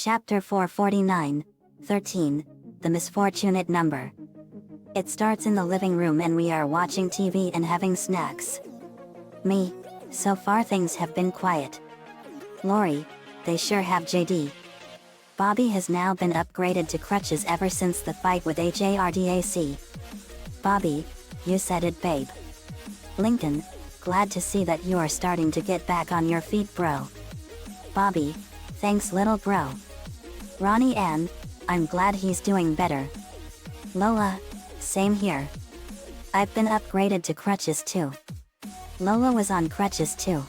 Chapter 449, 13, The Misfortunate Number. It starts in the living room and we are watching TV and having snacks. Me, so far things have been quiet. Lori, they sure have JD. Bobby has now been upgraded to crutches ever since the fight with HARDAC. Bobby, you said it, babe. Lincoln, glad to see that you are starting to get back on your feet, bro. Bobby, thanks, little bro. Ronnie Ann, I'm glad he's doing better. Lola, same here. I've been upgraded to crutches too. Lola was on crutches too.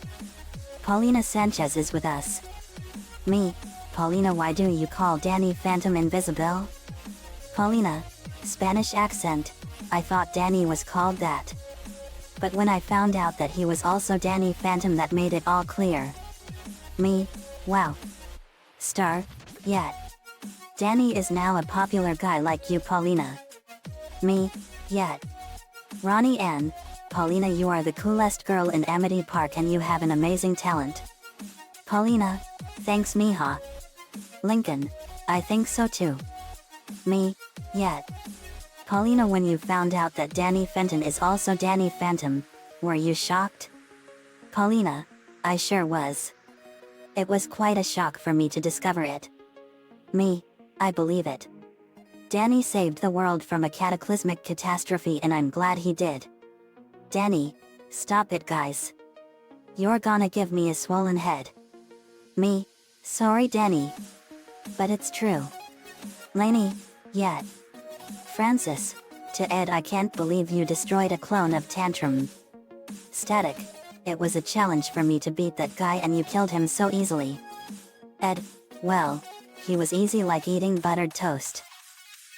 Paulina Sanchez is with us. Me, Paulina, why do you call Danny Phantom invisible? Paulina, Spanish accent, I thought Danny was called that. But when I found out that he was also Danny Phantom, that made it all clear. Me, wow. Star, yeah. Danny is now a popular guy like you, Paulina. Me, yeah. Ronnie Ann, Paulina, you are the coolest girl in Amity Park and you have an amazing talent. Paulina, thanks, Mija. Lincoln, I think so too. Me, yeah. Paulina, when you found out that Danny Fenton is also Danny Phantom, were you shocked? Paulina, I sure was. It was quite a shock for me to discover it. Me, I believe it. Danny saved the world from a cataclysmic catastrophe and I'm glad he did. Danny, stop it, guys. You're gonna give me a swollen head. Me, sorry Danny. But it's true. Lainey, yeah. Francis, to Ed, I can't believe you destroyed a clone of Tantrum. Static, it was a challenge for me to beat that guy and you killed him so easily. Ed, well, he was easy like eating buttered toast.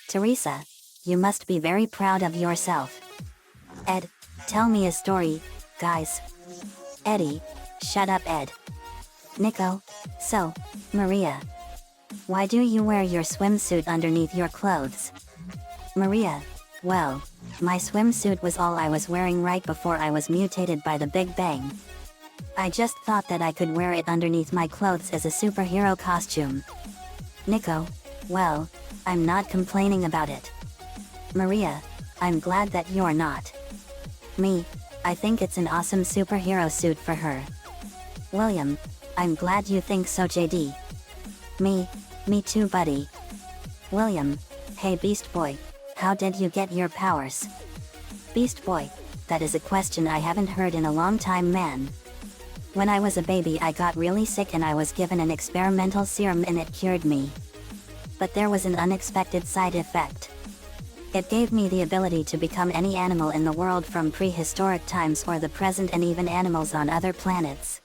Teresa, you must be very proud of yourself. Ed, tell me a story, guys. Eddie, shut up, Ed. Nico, so, Maria. Why do you wear your swimsuit underneath your clothes? Maria, well, my swimsuit was all I was wearing right before I was mutated by the Big Bang. I just thought that I could wear it underneath my clothes as a superhero costume. Nico, well, I'm not complaining about it. Maria, I'm glad that you're not. Me, I think it's an awesome superhero suit for her. William, I'm glad you think so, JD. Me too, buddy. William, hey Beast Boy, how did you get your powers? Beast Boy, that is a question I haven't heard in a long time, man. When I was a baby I got really sick and I was given an experimental serum and it cured me. But there was an unexpected side effect. It gave me the ability to become any animal in the world from prehistoric times or the present and even animals on other planets.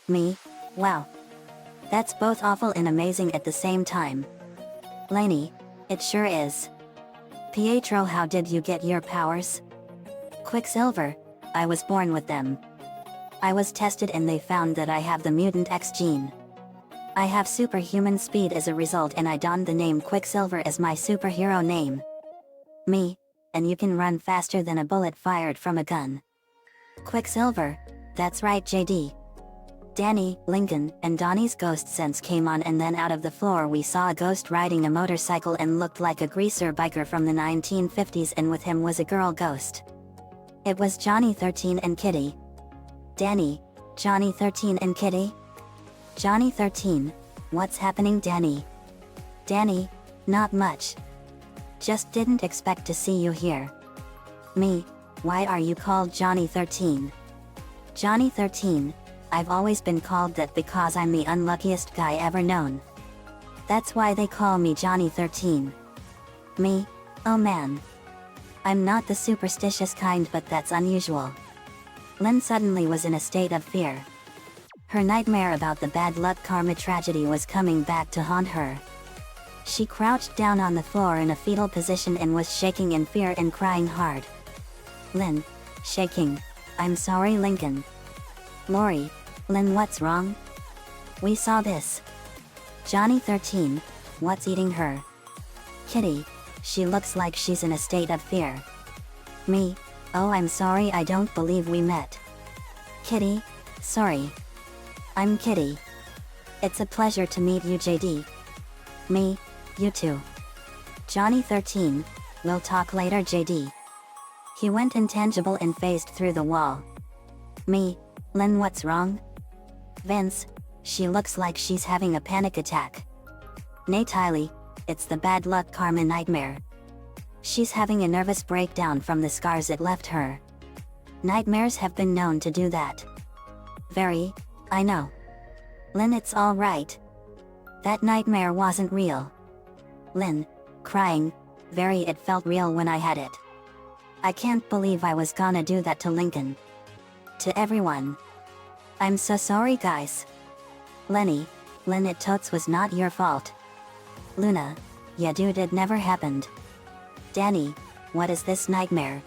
Me, wow. That's both awful and amazing at the same time. Lainey, it sure is. Pietro, how did you get your powers? Quicksilver, I was born with them. I was tested and they found that I have the mutant X gene. I have superhuman speed as a result and I donned the name Quicksilver as my superhero name. Me, and you can run faster than a bullet fired from a gun. Quicksilver, that's right, JD. Danny, Lincoln, and Donnie's ghost sense came on and then out of the floor we saw a ghost riding a motorcycle and looked like a greaser biker from the 1950s, and with him was a girl ghost. It was Johnny 13 and Kitty. Danny, Johnny 13 and Kitty? Johnny 13, what's happening, Danny? Danny, not much. Just didn't expect to see you here. Me, why are you called Johnny 13? Johnny 13, I've always been called that because I'm the unluckiest guy ever known. That's why they call me Johnny 13. Me, oh man. I'm not the superstitious kind, but that's unusual. Lynn suddenly was in a state of fear. Her nightmare about the bad luck karma tragedy was coming back to haunt her. She crouched down on the floor in a fetal position and was shaking in fear and crying hard. Lynn, shaking. I'm sorry, Lincoln. Lori, Lynn, what's wrong? We saw this. Johnny 13, what's eating her? Kitty, she looks like she's in a state of fear. Me, oh I'm sorry, I don't believe we met. Kitty, sorry. I'm Kitty. It's a pleasure to meet you, JD. Me, you too. Johnny 13, we'll talk later JD. He went intangible and phased through the wall. Me, Lynn, what's wrong? Vince, she looks like she's having a panic attack. Natalie, it's the bad luck karma nightmare. She's having a nervous breakdown from the scars it left her. Nightmares have been known to do that. Very, I know. Lynn, it's all right. That nightmare wasn't real. Lynn, crying, very, it felt real when I had it. I can't believe I was gonna do that to Lincoln. To everyone. I'm so sorry guys. Lenny, Lynn, it totes was not your fault. Luna, yeah dude, it never happened. Danny, what is this nightmare?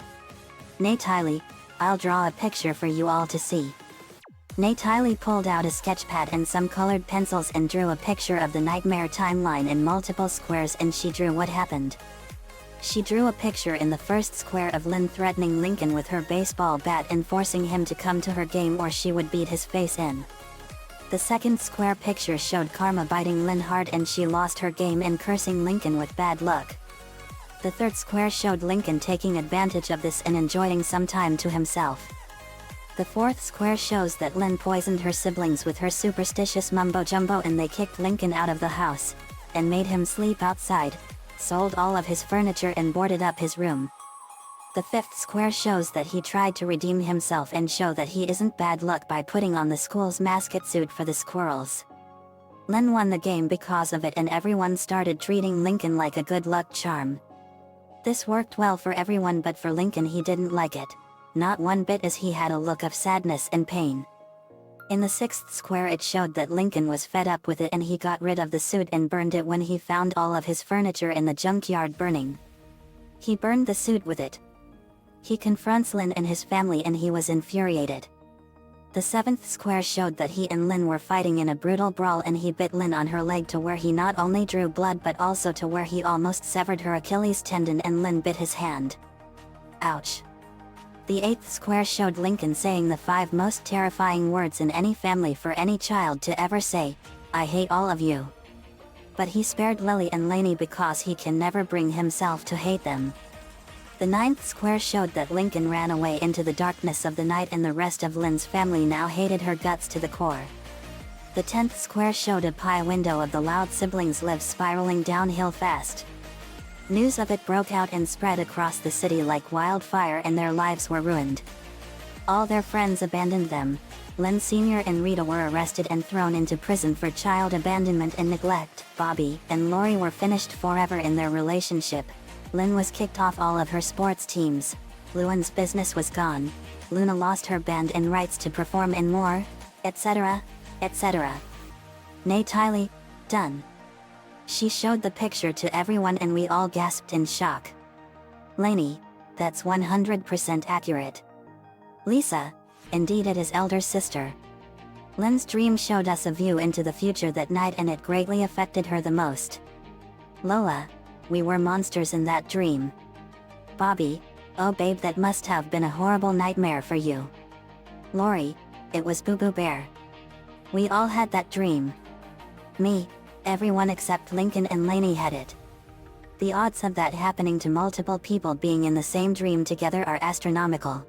Natalie, I'll draw a picture for you all to see. Natalie pulled out a sketch pad and some colored pencils and drew a picture of the nightmare timeline in multiple squares, and she drew what happened. She drew a picture in the first square of Lynn threatening Lincoln with her baseball bat and forcing him to come to her game or she would beat his face in. The second square picture showed Karma biting Lynn hard and she lost her game and cursing Lincoln with bad luck. The third square showed Lincoln taking advantage of this and enjoying some time to himself. The fourth square shows that Lynn poisoned her siblings with her superstitious mumbo-jumbo and they kicked Lincoln out of the house, and made him sleep outside, sold all of his furniture and boarded up his room. The fifth square shows that he tried to redeem himself and show that he isn't bad luck by putting on the school's mascot suit for the squirrels. Lynn won the game because of it and everyone started treating Lincoln like a good luck charm. This worked well for everyone but for Lincoln he didn't like it. Not one bit, as he had a look of sadness and pain. In the sixth square it showed that Lincoln was fed up with it and he got rid of the suit and burned it when he found all of his furniture in the junkyard burning. He burned the suit with it. He confronts Lynn and his family and he was infuriated. The seventh square showed that he and Lynn were fighting in a brutal brawl and he bit Lynn on her leg to where he not only drew blood but also to where he almost severed her Achilles tendon and Lynn bit his hand. Ouch. The eighth square showed Lincoln saying the 5 most terrifying words in any family for any child to ever say, I hate all of you. But he spared Lily and Lainey because he can never bring himself to hate them. The ninth square showed that Lincoln ran away into the darkness of the night and the rest of Lynn's family now hated her guts to the core. The 10th square showed a pie window of the Loud siblings' lives spiraling downhill fast. News of it broke out and spread across the city like wildfire and their lives were ruined. All their friends abandoned them. Lynn Sr. and Rita were arrested and thrown into prison for child abandonment and neglect. Bobby and Lori were finished forever in their relationship. Lynn was kicked off all of her sports teams. Luan's business was gone. Luna lost her band and rights to perform in more, etc., etc. Natalie, done. She showed the picture to everyone and we all gasped in shock. Lainey, that's 100% accurate. Lisa, indeed it is elder sister. Lynn's dream showed us a view into the future that night and it greatly affected her the most. Lola, we were monsters in that dream. Bobby, oh babe, that must have been a horrible nightmare for you. Lori, it was Boo Boo Bear. We all had that dream. Me, everyone except Lincoln and Lainey had it. The odds of that happening to multiple people being in the same dream together are astronomical.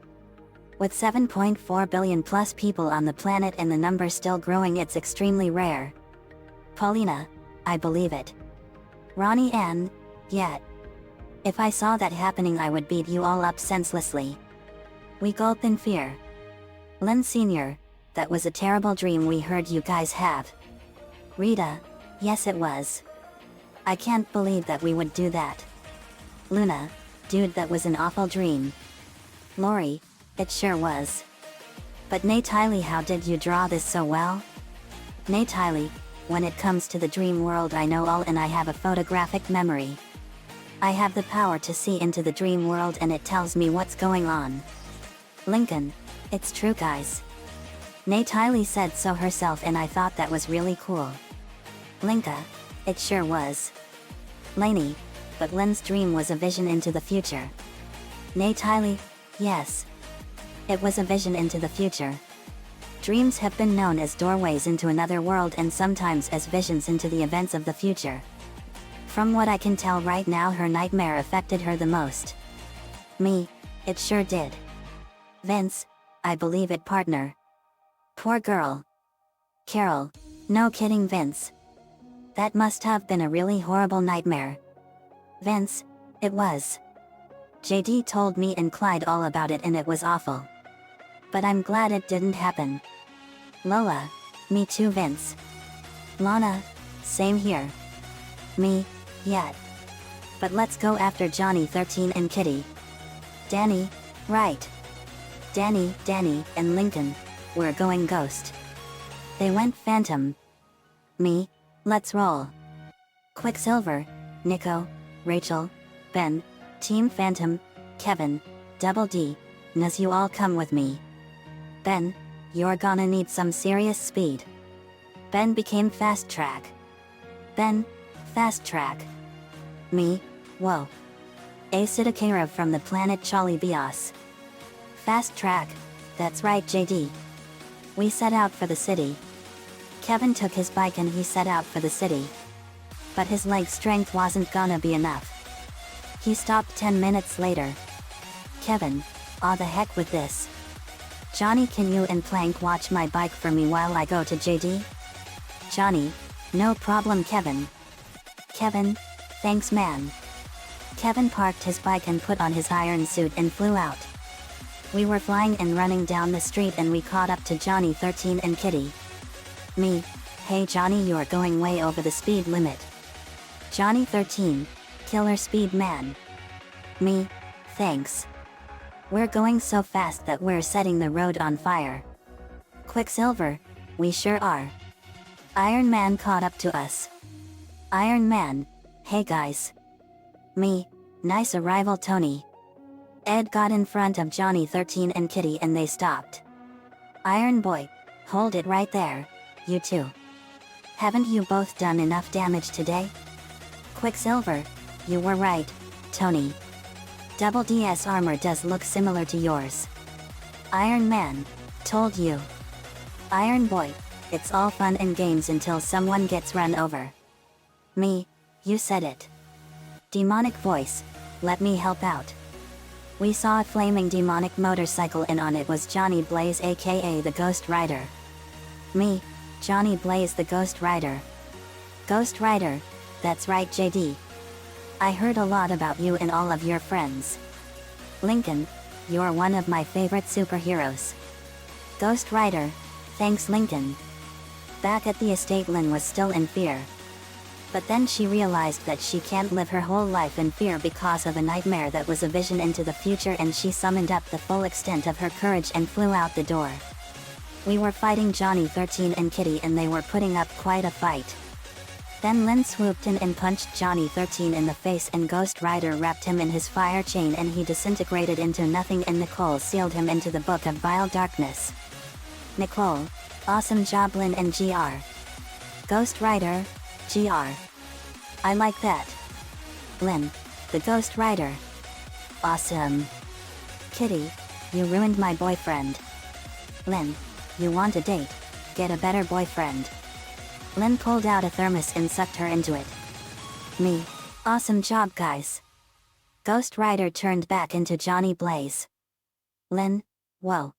With 7.4 billion plus people on the planet and the number still growing, it's extremely rare. Paulina, I believe it. Ronnie Ann, yeah. If I saw that happening I would beat you all up senselessly. We gulp in fear. Lynn Sr., that was a terrible dream we heard you guys have. Rita, yes it was. I can't believe that we would do that. Luna, dude, that was an awful dream. Lori, it sure was. But Natalie, how did you draw this so well? Natalie, when it comes to the dream world I know all and I have a photographic memory. I have the power to see into the dream world and it tells me what's going on. Lincoln, it's true guys. Natalie said so herself and I thought that was really cool. Linka, it sure was. Lainey, but Lynn's dream was a vision into the future. Natalie, yes. It was a vision into the future. Dreams have been known as doorways into another world and sometimes as visions into the events of the future. From what I can tell right now, her nightmare affected her the most. Me, it sure did. Vince, I believe it, partner. Poor girl. Carol, no kidding, Vince. That must have been a really horrible nightmare. Vince, it was. JD told me and Clyde all about it and it was awful. But I'm glad it didn't happen. Lola, me too, Vince. Lana, same here. Me, yeah. But let's go after Johnny 13 and Kitty. Danny, right. Danny, and Lincoln, we're going ghost. They went phantom. Me, let's roll. Quicksilver, Nico, Rachel, Ben, Team Phantom, Kevin, Double D, Nuz, you all come with me. Ben, you're gonna need some serious speed. Ben became fast track. Ben, fast track. Me, whoa. Acidicera from the planet Chali Bios. Fast track, that's right, JD. We set out for the city. Kevin took his bike and he set out for the city. But his leg strength wasn't gonna be enough. He stopped 10 minutes later. Kevin, aw the heck with this. Johnny, can you and Plank watch my bike for me while I go to JD? Johnny, no problem, Kevin. Kevin, thanks man. Kevin parked his bike and put on his iron suit and flew out. We were flying and running down the street and we caught up to Johnny 13 and Kitty. Me, hey Johnny, you're going way over the speed limit. Johnny 13, killer speed man. Me, thanks. We're going so fast that we're setting the road on fire. Quicksilver, we sure are. Iron Man caught up to us. Iron Man, hey guys. Me, nice arrival Tony. Ed got in front of Johnny 13 and Kitty and they stopped. Iron Boy, hold it right there, you two. Haven't you both done enough damage today? Quicksilver, you were right, Tony. Double D's armor does look similar to yours. Iron Man, told you. Iron Boy, it's all fun and games until someone gets run over. Me, you said it. Demonic voice, let me help out. We saw a flaming demonic motorcycle and on it was Johnny Blaze aka the Ghost Rider. Me, Johnny Blaze the Ghost Rider. Ghost Rider, that's right JD. I heard a lot about you and all of your friends. Lincoln, you're one of my favorite superheroes. Ghost Rider, thanks Lincoln. Back at the estate, Lynn was still in fear. But then she realized that she can't live her whole life in fear because of a nightmare that was a vision into the future, and she summoned up the full extent of her courage and flew out the door. We were fighting Johnny 13 and Kitty and they were putting up quite a fight. Then Lynn swooped in and punched Johnny 13 in the face and Ghost Rider wrapped him in his fire chain and he disintegrated into nothing, and Nicole sealed him into the Book of Vile Darkness. Nicole, awesome job Lynn and GR. Ghost Rider, GR. I like that. Lynn, the Ghost Rider. Awesome. Kitty, you ruined my boyfriend. Lynn, you want a date? Get a better boyfriend. Lynn pulled out a thermos and sucked her into it. Me, awesome job guys. Ghost Rider turned back into Johnny Blaze. Lynn, whoa.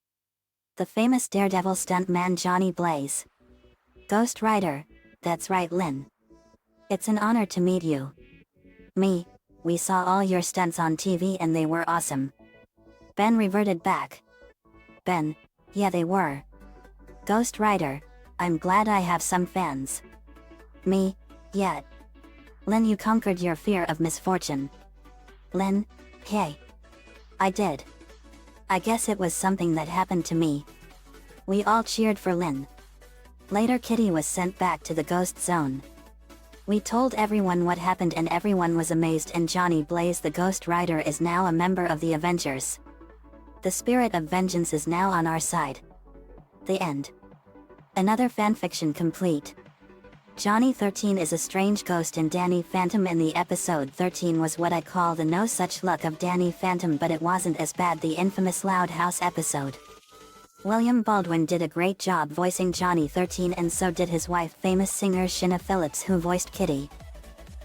The famous Daredevil stuntman Johnny Blaze. Ghost Rider, that's right Lynn. It's an honor to meet you. Me, we saw all your stunts on TV and they were awesome. Ben reverted back. Ben, yeah they were. Ghost Rider, I'm glad I have some fans. Me, yeah. Lynn, you conquered your fear of misfortune. Lynn, hey. I did. I guess it was something that happened to me. We all cheered for Lynn. Later Kitty was sent back to the ghost zone. We told everyone what happened and everyone was amazed, and Johnny Blaze the Ghost Rider is now a member of the Avengers. The spirit of vengeance is now on our side. The end. Another fanfiction complete. Johnny 13 is a strange ghost and Danny Phantom in the episode 13 was what I call the no such luck of Danny Phantom, but it wasn't as bad the infamous Loud House episode. William Baldwin did a great job voicing Johnny 13 and so did his wife famous singer Shinna Phillips who voiced Kitty.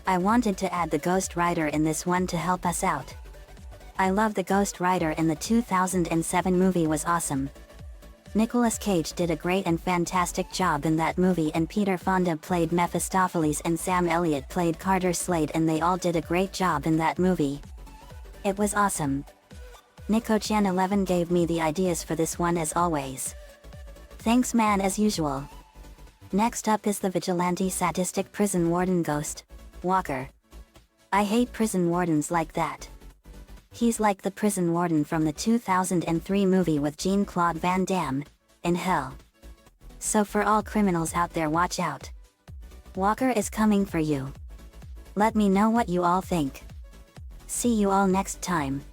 I wanted to add the Ghost Rider in this one to help us out. I love the Ghost Rider in the 2007 movie, was awesome. Nicolas Cage did a great and fantastic job in that movie, and Peter Fonda played Mephistopheles and Sam Elliott played Carter Slade, and they all did a great job in that movie. It was awesome. NicoChan11 gave me the ideas for this one as always. Thanks man, as usual. Next up is the vigilante sadistic prison warden ghost, Walker. I hate prison wardens like that. He's like the prison warden from the 2003 movie with Jean-Claude Van Damme, In Hell. So for all criminals out there, watch out. Walker is coming for you. Let me know what you all think. See you all next time.